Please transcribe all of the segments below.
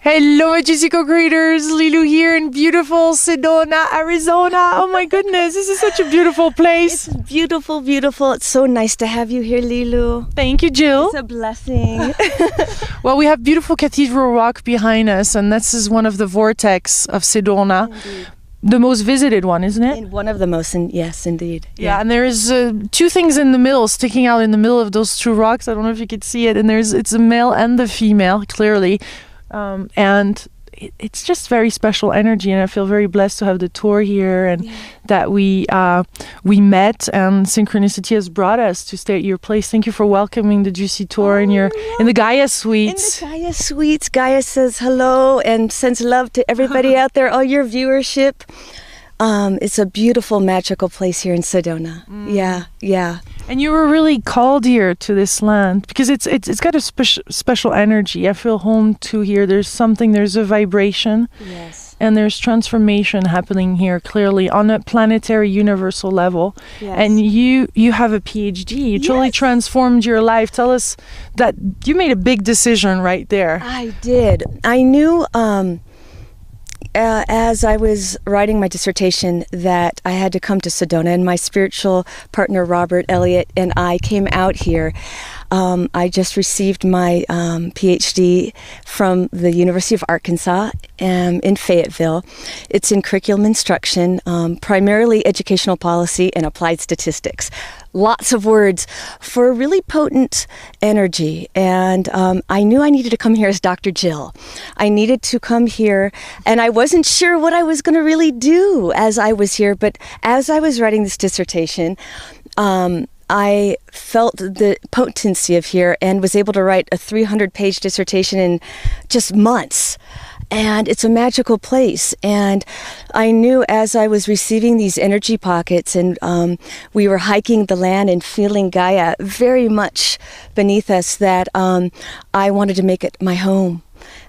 Hello, Juicy Co-Creators. Lilu here in beautiful Sedona, Arizona. Oh my goodness, this is such a beautiful place. It's beautiful, beautiful. It's so nice to have you here, Lilu. Thank you, Jill. It's a blessing. Well, we have beautiful Cathedral Rock behind us, and this is one of the vortex of Sedona. Indeed. The most visited one, isn't it? And one of the most, yes, indeed. Yeah, and there is two things in the middle, sticking out in the middle of those two rocks. I don't know if you could see it. And it's a male and the female, clearly. And it's just very special energy, and I feel very blessed to have the tour here, and that we met, and synchronicity has brought us to stay at your place. Thank you for welcoming the Juicy Tour in the Gaia Suites. In the Gaia Suites, Gaia says hello and sends love to everybody out there, all your viewership. It's a beautiful, magical place here in Sedona. Yeah. And you were really called here to this land because it's got a special energy. I feel home to here. There's a vibration. Yes. And there's transformation happening here clearly on a planetary universal level. Yes. And you have a PhD. You truly transformed your life. Tell us that you made a big decision right there. I did. I knew as I was writing my dissertation that I had to come to Sedona, and my spiritual partner Robert Elliott and I came out here. I just received my PhD from the University of Arkansas in Fayetteville. It's in curriculum instruction, primarily educational policy and applied statistics. Lots of words for a really potent energy. And I knew I needed to come here as Dr. Jill. I needed to come here, and I wasn't sure what I was going to really do as I was here. But as I was writing this dissertation, I felt the potency of here and was able to write a 300-page dissertation in just months. And it's a magical place. And I knew as I was receiving these energy pockets, and we were hiking the land and feeling Gaia very much beneath us, that I wanted to make it my home.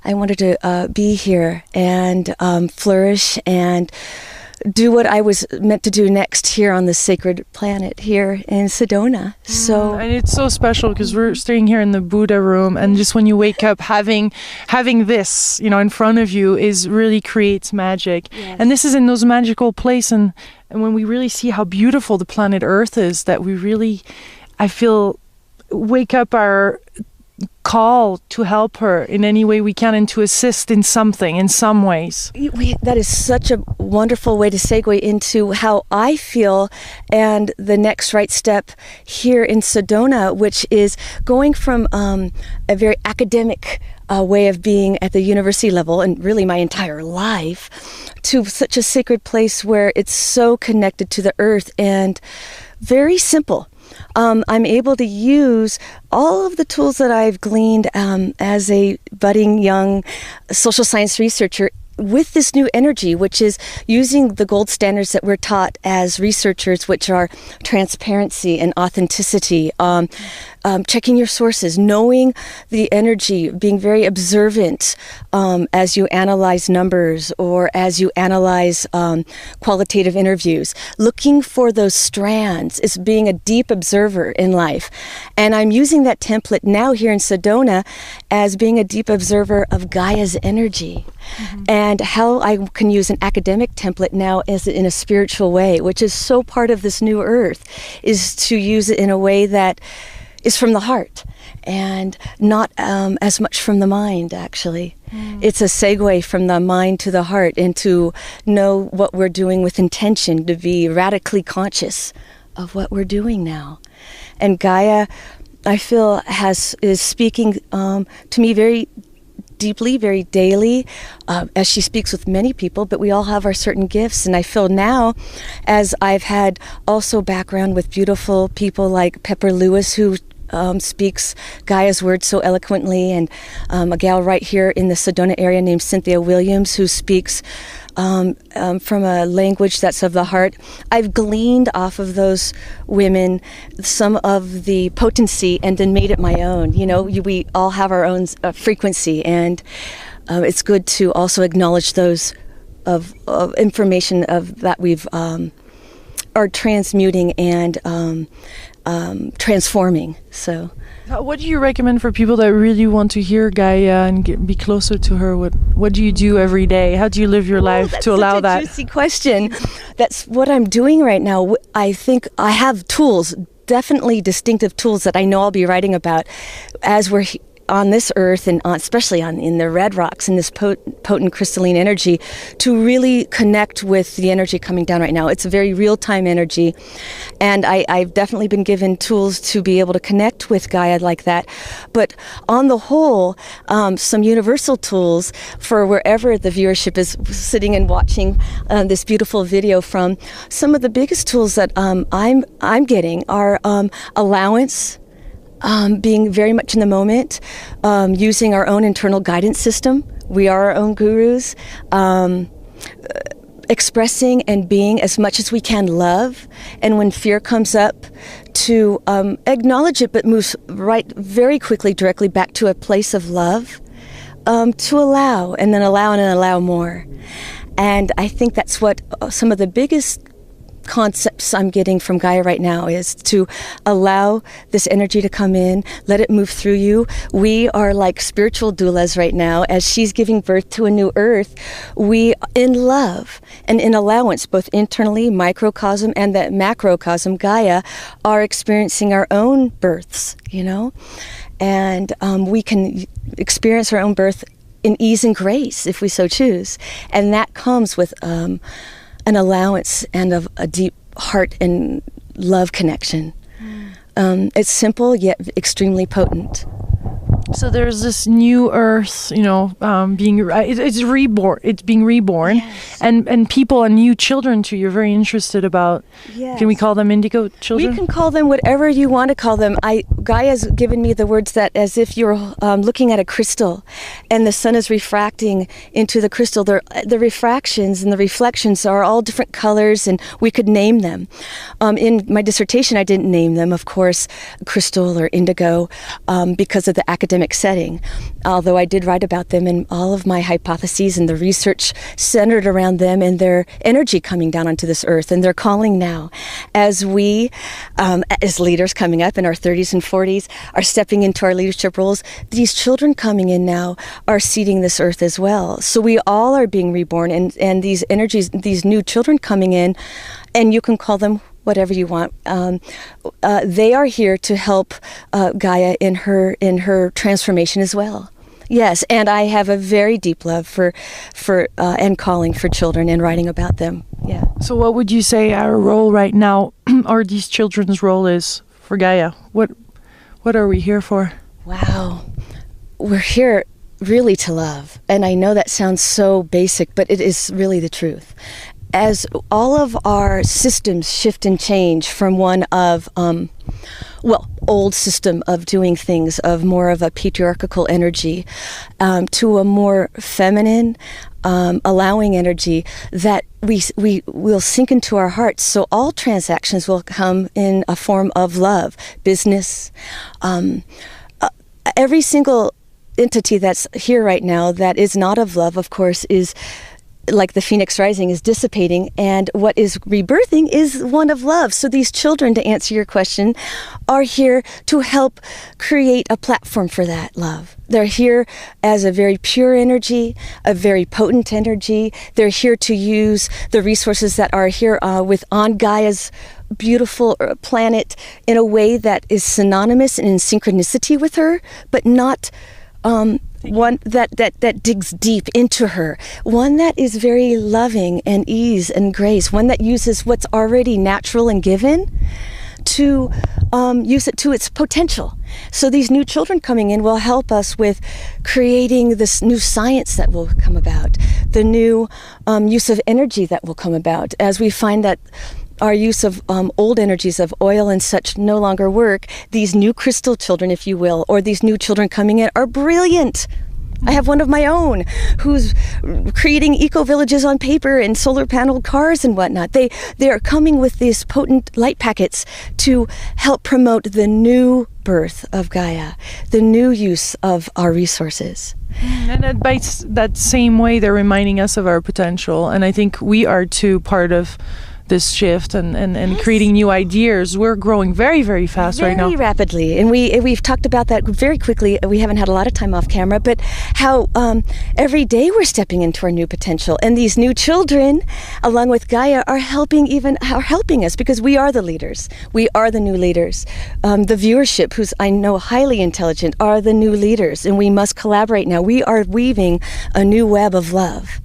I wanted to be here and flourish and do what I was meant to do next here on this sacred planet here in Sedona. So and it's so special because we're staying here in the Buddha room, and just when you wake up, having this, in front of you really creates magic. Yes. And this is in those magical places, and when we really see how beautiful the planet Earth is, that we really, I feel, wake up our call to help her in any way we can and to assist in something, in some ways. That is such a wonderful way to segue into how I feel, and the next right step here in Sedona, which is going from a very academic way of being at the university level, and really my entire life, to such a sacred place where it's so connected to the earth and very simple. I'm able to use all of the tools that I've gleaned as a budding young social science researcher with this new energy, which is using the gold standards that we're taught as researchers, which are transparency and authenticity, checking your sources, knowing the energy, being very observant as you analyze numbers or as you analyze qualitative interviews, looking for those strands, is being a deep observer in life. And I'm using that template now here in Sedona as being a deep observer of Gaia's energy. Mm-hmm. And how I can use an academic template now as in a spiritual way, which is so part of this new earth, is to use it in a way that is from the heart and not as much from the mind, actually. It's a segue from the mind to the heart, and to know what we're doing with intention, to be radically conscious of what we're doing now. And Gaia, I feel, is speaking to me very deeply, very daily, as she speaks with many people, but we all have our certain gifts. And I feel now, as I've had also background with beautiful people like Pepper Lewis, who speaks Gaia's words so eloquently, and a gal right here in the Sedona area named Cynthia Williams, who speaks from a language that's of the heart. I've gleaned off of those women some of the potency and then made it my own. We all have our own frequency, and it's good to also acknowledge those of information of that we've are transmuting and transforming. So. What do you recommend for people that really want to hear Gaia and be closer to her? What do you do every day? How do you live your life to allow that? That's a juicy question. That's what I'm doing right now. I think I have tools, definitely distinctive tools that I know I'll be writing about as we're on this earth, and especially in the red rocks, in this potent crystalline energy, to really connect with the energy coming down right now. It's a very real-time energy, and I've definitely been given tools to be able to connect with Gaia like that. But on the whole, some universal tools for wherever the viewership is sitting and watching this beautiful video from. Some of the biggest tools that I'm getting are allowance, being very much in the moment, using our own internal guidance system. We are our own gurus. Expressing and being as much as we can love. And when fear comes up, to acknowledge it, but move right very quickly, directly back to a place of love, to allow, and then allow and allow more. And I think that's what some of the biggest concepts I'm getting from Gaia right now is to allow this energy to come in, let it move through you. We are like spiritual doulas right now as she's giving birth to a new earth. We, in love and in allowance, both internally, microcosm, and that macrocosm, Gaia, are experiencing our own births, you know? And we can experience our own birth in ease and grace if we so choose. And that comes with an allowance and a deep heart and love connection. It's simple yet extremely potent. So there's this new earth, you know, it's reborn. It's being reborn, yes. and people and new children too. You're very interested about. Yes. Can we call them indigo children? We can call them whatever you want to call them. Gaia's given me the words that as if you're looking at a crystal, and the sun is refracting into the crystal. The refractions and the reflections are all different colors, and we could name them. In my dissertation, I didn't name them, of course, crystal or indigo, because of the academic setting, although I did write about them in all of my hypotheses and the research centered around them and their energy coming down onto this earth and their calling now. As we, as leaders coming up in our 30s and 40s, are stepping into our leadership roles, these children coming in now are seeding this earth as well. So we all are being reborn, and these energies, these new children coming in, and you can call them whatever you want. They are here to help Gaia in her transformation as well. Yes, and I have a very deep love for and calling for children and writing about them. Yeah. So what would you say our role right now, or these children's role is for Gaia? What are we here for? Wow. We're here really to love. And I know that sounds so basic, but it is really the truth. As all of our systems shift and change from one of, old system of doing things, of more of a patriarchal energy, to a more feminine, allowing energy that we will sink into our hearts. So all transactions will come in a form of love, business, every single entity that's here right now that is not of love, of course, is like the phoenix rising, is dissipating, and what is rebirthing is one of love. So these children, to answer your question, are here to help create a platform for that love. They're here as a very pure energy, a very potent energy. They're here to use the resources that are here on Gaia's beautiful planet in a way that is synonymous and in synchronicity with her, but not one that digs deep into her, one that is very loving and ease and grace, one that uses what's already natural and given to use it to its potential. So these new children coming in will help us with creating this new science that will come about, the new use of energy that will come about, as we find that our use of old energies of oil and such no longer work. These new crystal children, if you will, or these new children coming in are brilliant. I have one of my own who's creating eco-villages on paper and solar panel cars and whatnot. They are coming with these potent light packets to help promote the new birth of Gaia, the new use of our resources. And by that same way, they're reminding us of our potential. And I think we are too part of this shift and creating new ideas. We're growing very, very fast right now. Very rapidly. And we've talked about that very quickly. We haven't had a lot of time off camera, but how every day we're stepping into our new potential. And these new children, along with Gaia, are helping us because we are the leaders. We are the new leaders. The viewership, who's I know highly intelligent, are the new leaders. And we must collaborate now. We are weaving a new web of love.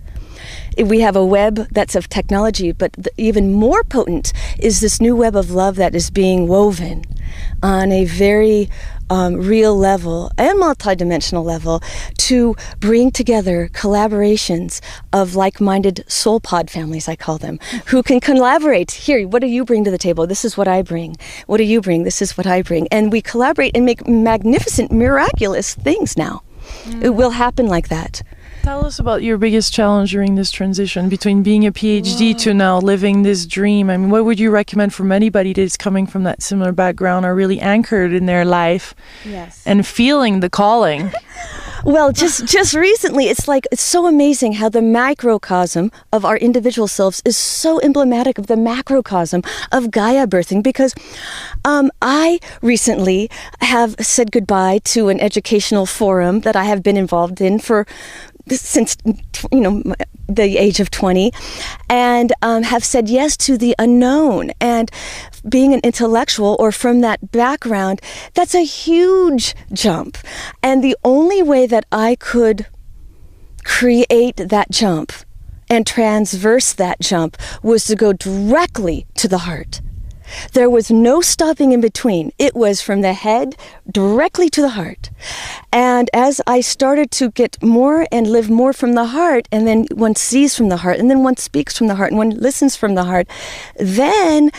We have a web that's of technology, but even more potent is this new web of love that is being woven on a very real level and multidimensional level to bring together collaborations of like-minded soul pod families, I call them, who can collaborate. Here, what do you bring to the table? This is what I bring. What do you bring? This is what I bring. And we collaborate and make magnificent, miraculous things now. It will happen like that. Tell us about your biggest challenge during this transition between being a PhD to now living this dream. I mean, what would you recommend from anybody that's coming from that similar background or really anchored in their life and feeling the calling? Well, just recently, it's so amazing how the microcosm of our individual selves is so emblematic of the macrocosm of Gaia birthing, because I recently have said goodbye to an educational forum that I have been involved in since the age of 20, and have said yes to the unknown. And being an intellectual or from that background, that's a huge jump. And the only way that I could create that jump and transverse that jump was to go directly to the heart. There was no stopping in between. It was from the head directly to the heart. And as I started to get more and live more from the heart, and then one sees from the heart, and then one speaks from the heart, and one listens from the heart, then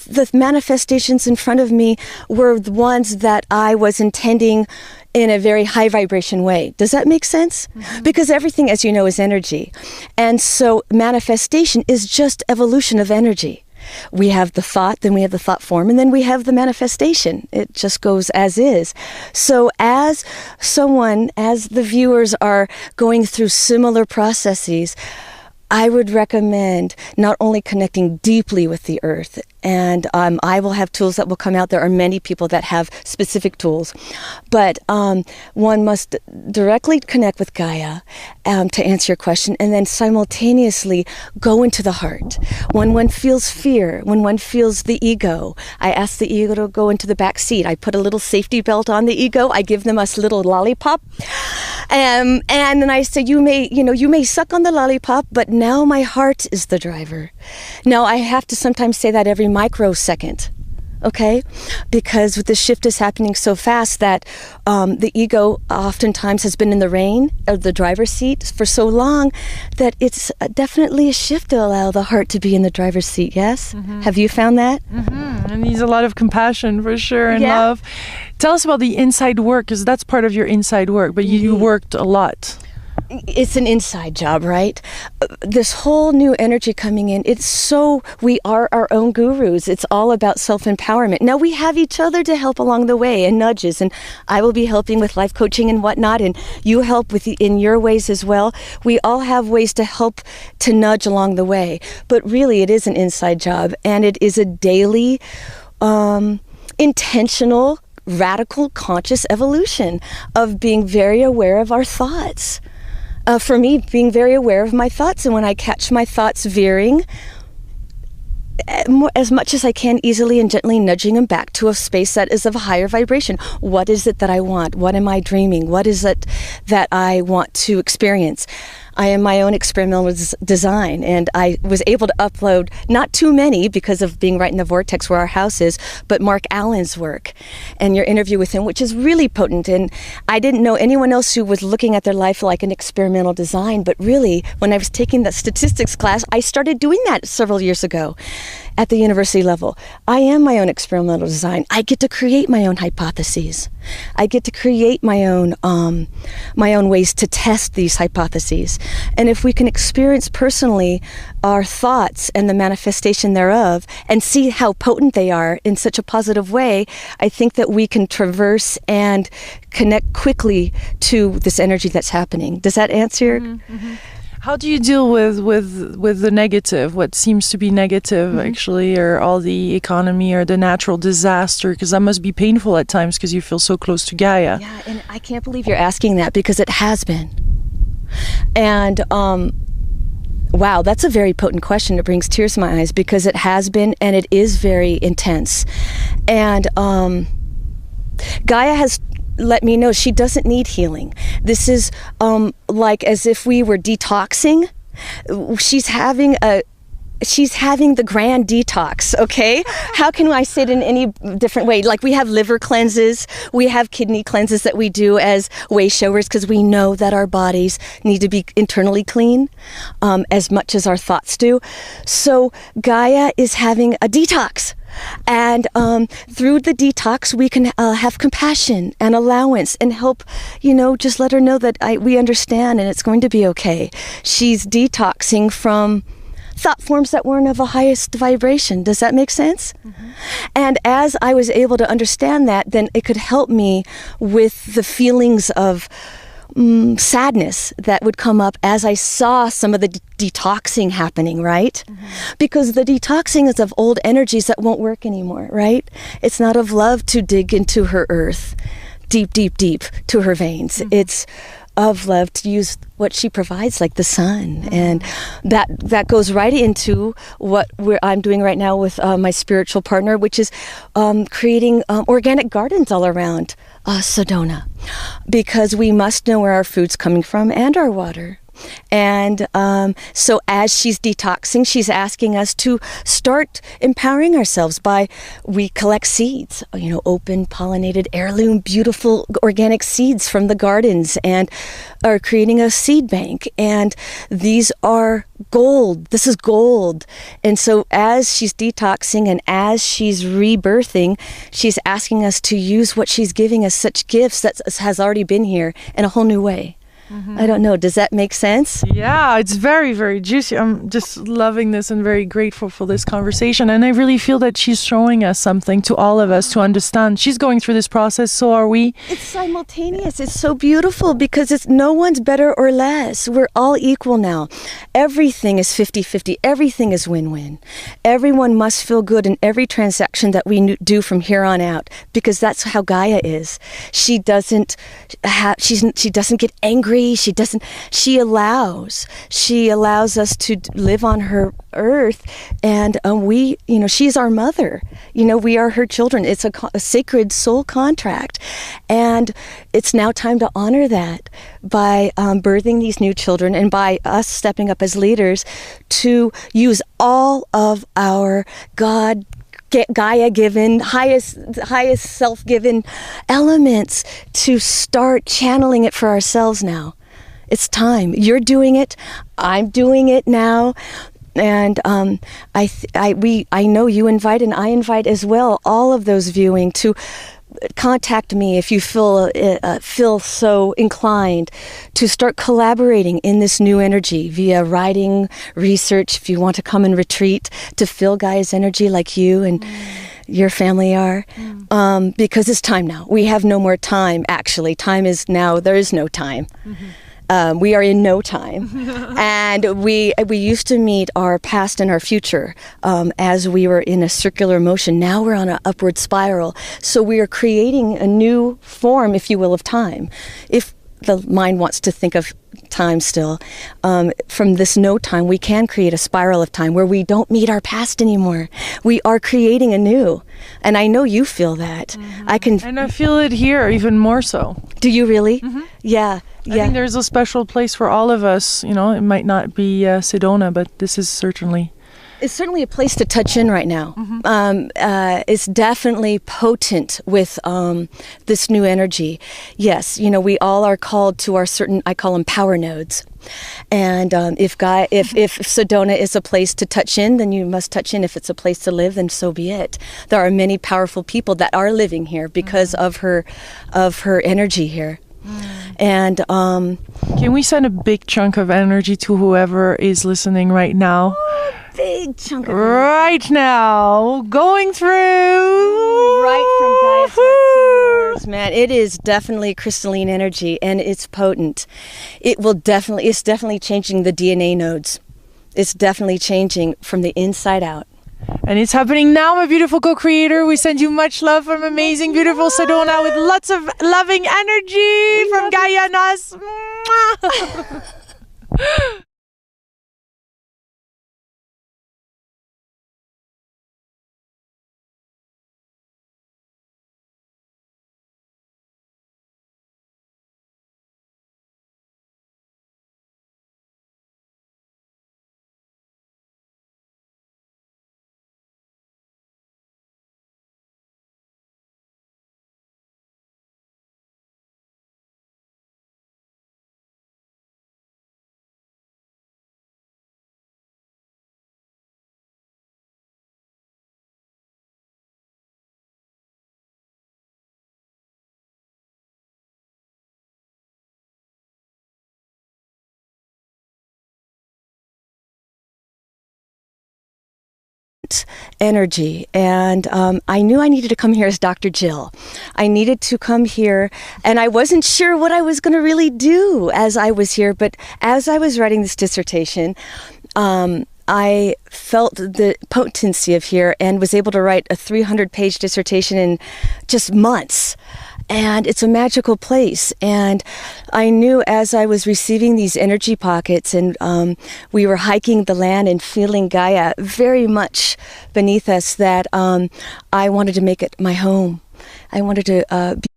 the manifestations in front of me were the ones that I was intending in a very high vibration way. Does that make sense? Mm-hmm. Because everything, as you know, is energy. And so manifestation is just evolution of energy. We have the thought, then we have the thought form, and then we have the manifestation. It just goes as is. So as the viewers are going through similar processes, I would recommend not only connecting deeply with the earth, and I will have tools that will come out. There are many people that have specific tools, but one must directly connect with Gaia to answer your question, and then simultaneously go into the heart. When one feels fear, when one feels the ego, I ask the ego to go into the back seat. I put a little safety belt on the ego. I give them a little lollipop, and then I say, you may suck on the lollipop, but now my heart is the driver. Now I have to sometimes say that every microsecond, okay? Because the shift is happening so fast that the ego oftentimes has been in the rein of the driver's seat for so long that it's definitely a shift to allow the heart to be in the driver's seat, yes? Mm-hmm. Have you found that? Mm-hmm. It needs a lot of compassion for sure, and love. Tell us about the inside work, because that's part of your inside work, but you worked a lot. It's an inside job, right? This whole new energy coming in, we are our own gurus. It's all about self-empowerment. Now we have each other to help along the way and nudges, and I will be helping with life coaching and whatnot, and you help in your ways as well. We all have ways to help to nudge along the way, but really it is an inside job, and it is a daily, intentional, radical, conscious evolution of being very aware of our thoughts. For me, being very aware of my thoughts, and when I catch my thoughts veering, as much as I can, easily and gently nudging them back to a space that is of a higher vibration. What is it that I want? What am I dreaming? What is it that I want to experience? I am my own experimental design, and I was able to upload not too many because of being right in the vortex where our house is, but Mark Allen's work and your interview with him, which is really potent. And I didn't know anyone else who was looking at their life like an experimental design, but really, when I was taking that statistics class, I started doing that several years ago at the university level. I am my own experimental design. I get to create my own hypotheses. I get to create my own ways to test these hypotheses. And if we can experience personally our thoughts and the manifestation thereof and see how potent they are in such a positive way, I think that we can traverse and connect quickly to this energy that's happening. Does that answer? Mm-hmm. How do you deal with the negative, what seems to be negative actually, or all the economy or the natural disaster? Because that must be painful at times because you feel so close to Gaia. Yeah, and I can't believe you're asking that because it has been. And wow, that's a very potent question. It brings tears to my eyes because it has been, and it is very intense. And Gaia has let me know she doesn't need healing. This is like as if we were detoxing. She's having the grand detox, okay? How can I say it in any different way? Like we have liver cleanses, we have kidney cleanses that we do as way showers because we know that our bodies need to be internally clean as much as our thoughts do. So Gaia is having a detox. And through the detox, we can have compassion and allowance and help, just let her know that we understand and it's going to be okay. She's detoxing from thought forms that weren't of a highest vibration. Does that make sense? Mm-hmm. And as I was able to understand that, then it could help me with the feelings of sadness that would come up as I saw some of the detoxing happening, right? Mm-hmm. Because the detoxing is of old energies that won't work anymore, right? It's not of love to dig into her earth, deep, deep, deep to her veins. Mm-hmm. It's of love to use what she provides, like the sun. Mm-hmm. And that goes right into what I'm doing right now with my spiritual partner, which is creating organic gardens all around Sedona, because we must know where our food's coming from and our water. And so as she's detoxing, she's asking us to start empowering ourselves we collect seeds, open, pollinated, heirloom, beautiful organic seeds from the gardens, and are creating a seed bank. And these are gold. This is gold. And so as she's detoxing and as she's rebirthing, she's asking us to use what she's giving us, such gifts that has already been here, in a whole new way. Mm-hmm. I don't know. Does that make sense? Yeah, it's very, very juicy. I'm just loving this and very grateful for this conversation. And I really feel that she's showing us something to all of us to understand. She's going through this process, so are we. It's simultaneous. It's so beautiful because it's no one's better or less. We're all equal now. Everything is 50-50. Everything is win-win. Everyone must feel good in every transaction that we do from here on out, because that's how Gaia is. She doesn't get angry. She allows us to live on her earth, and she's our mother. We are her children. It's a sacred soul contract, and it's now time to honor that by birthing these new children, and by us stepping up as leaders to use all of our Gaia-given, highest self-given elements to start channeling it for ourselves now. It's time. You're doing it. I'm doing it now. And I know you invite, and I invite as well, all of those viewing to contact me if you feel so inclined to start collaborating in this new energy via writing, research. If you want to come and retreat to feel Gaia's energy like you and your family are, because it's time now. We have no more time, actually. Time is now. There is no time. Mm-hmm. We are in no time. And we used to meet our past and our future as we were in a circular motion. Now we're on an upward spiral. So we are creating a new form, if you will, of time. If the mind wants to think of time still, from this no time, we can create a spiral of time where we don't meet our past anymore. We are creating a new. And I know you feel that. Mm-hmm. And I feel it here even more so. Do you really? Mm-hmm. Yeah. I think there's a special place for all of us. It might not be Sedona, but this is certainly... It's certainly a place to touch in right now. Mm-hmm. It's definitely potent with this new energy. Yes, we all are called to our certain, I call them power nodes. And if Sedona is a place to touch in, then you must touch in. If it's a place to live, then so be it. There are many powerful people that are living here because of her energy here. And can we send a big chunk of energy to whoever is listening right now? big chunk of energy. Right now, going through. Right from Gaia's heart to yours, man. It is definitely crystalline energy, and it's potent. It's definitely changing the DNA nodes. It's definitely changing from the inside out. And it's happening now, my beautiful co-creator. We send you much love from amazing, beautiful Sedona with lots of loving energy from Gaia and us. Mwah. Energy, and I knew I needed to come here as Dr. Jill. I needed to come here, and I wasn't sure what I was going to really do as I was here, but as I was writing this dissertation, I felt the potency of here and was able to write a 300-page dissertation in just months. And it's a magical place. And I knew as I was receiving these energy pockets and we were hiking the land and feeling Gaia very much beneath us that I wanted to make it my home. I wanted to be.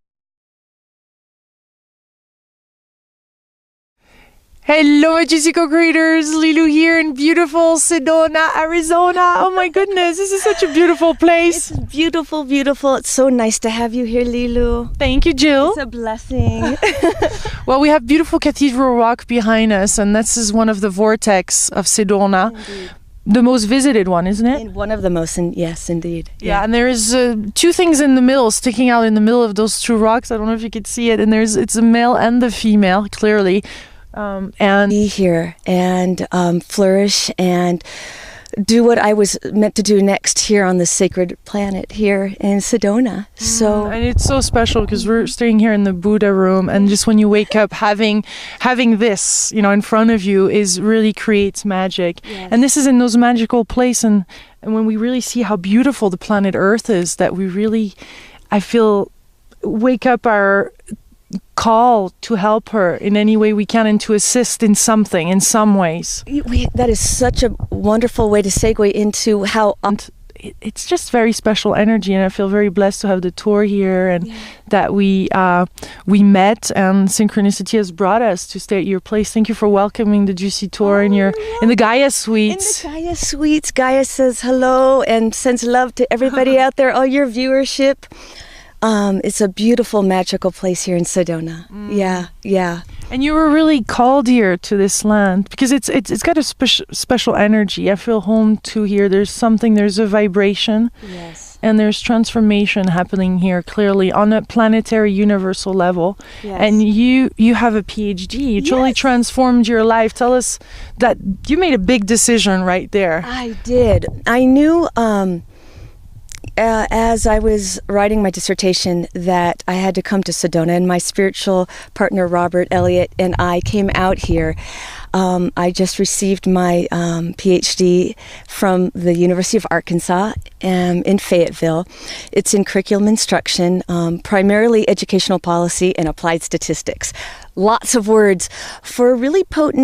Hello, my juicy co-creators. Lilu here in beautiful Sedona, Arizona. Oh my goodness, this is such a beautiful place. It's beautiful, beautiful. It's so nice to have you here, Lilu. Thank you, Jill. It's a blessing. Well, we have beautiful Cathedral Rock behind us, and this is one of the vortex of Sedona. Indeed. The most visited one, isn't it? And one of the most, yes, indeed. Yeah, and there's two things in the middle, sticking out in the middle of those two rocks. I don't know if you could see it. And it's a male and the female, clearly. And be here and flourish and do what I was meant to do next here on the sacred planet here in Sedona. So and it's so special because we're staying here in the Buddha room, and just when you wake up, having this, in front of you really creates magic. Yes. And this is in those magical places, and when we really see how beautiful the planet Earth is, that we really, I feel, wake up our call to help her in any way we can and to assist in something, in some ways. That is such a wonderful way to segue into how it's just very special energy, and I feel very blessed to have the tour here, and that we met, and synchronicity has brought us to stay at your place. Thank you for welcoming the Juicy Tour in the Gaia Suites. In the Gaia Suites. Gaia says hello and sends love to everybody out there, all your viewership. It's a beautiful, magical place here in Sedona. Yeah. And you were really called here to this land because it's got a special energy. I feel home to here. There's a vibration. Yes. And there's transformation happening here, clearly, on a planetary, universal level. Yes. And you have a PhD. You totally transformed your life. Tell us that you made a big decision right there. I did. I knew as I was writing my dissertation that I had to come to Sedona, and my spiritual partner Robert Elliott and I came out here. I just received my PhD from the University of Arkansas in Fayetteville. It's in curriculum instruction, primarily educational policy and applied statistics. Lots of words for a really potent